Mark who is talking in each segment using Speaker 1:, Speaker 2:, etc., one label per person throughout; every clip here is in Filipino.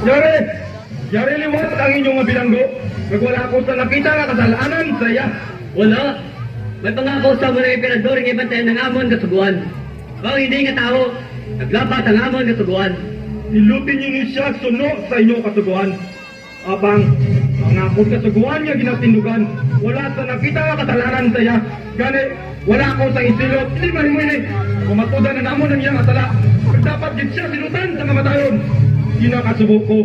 Speaker 1: Yari! Yari liwat ang inyong bilanggo. Nagwala ko sa nakita nga kasalanan saya.
Speaker 2: Wala. May pangako sa mga emperador ng ibantay ng amon kasuguan. Kung hindi nga tao, naglapat ang amon kasuguan.
Speaker 1: Ilutin niyo ni siya suno sa inyong kasuguan. Abang, mga akong kasuguan niya ginatindugan. Wala sa nakita nga kasalanan saya. Gani, wala ako sa isilot. Hindi man mo ini. Kumatudan na namon ang iyang asala. Dapat din siya sinutan sa kamatayon. Ginakasubok ko.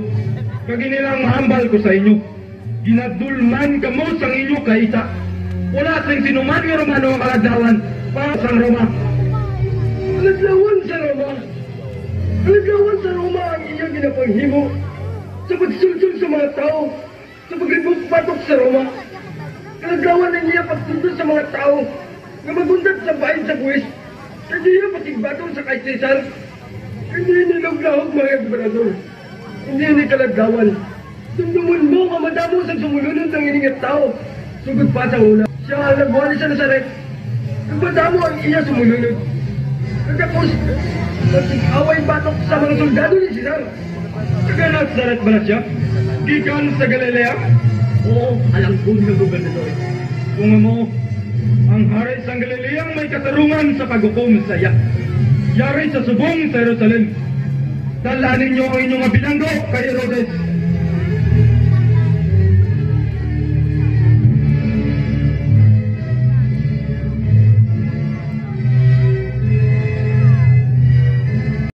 Speaker 1: Kaginilang mahambal ko sa inyo. Ginadulman ka mo sa inyo kaita. Wala sing sinuman nga Romano ang kalagdawan para sa Roma. Kalagdawan sa Roma? Kalagdawan sa Roma ang iyong ginapanghimo sa pagsulsul sa mga tao, sa pagribok patok sa Roma. Kalagdawan ang iyong pagsulsul sa mga tao na magundat sa bayan sa buwis. Hindi iyong patigbato sa kay Cesar. Hindi nilaglahog mga emperador. Hindi ni kalagdawan. Dumdumun mo kamadamo sa sumulunod ng iningat tao. Sugod pa sa una. Siya ang nagbuhan sa Nazaret. Nagmadamo ang iya sumulunod. Nagkapos, nag-away batok sa mga soldado ni Cesar. Taga Nazaret ba na siya? Gikan sa Galilea?
Speaker 2: Oo, alam ko ng gobernador.
Speaker 1: Kung mo, ang hari sa Galilea may katarungan sa paghukom sa iya. Yari sa subong sa Jerusalem. Dalanin niyo ang inyong bilanggo kay Herodes.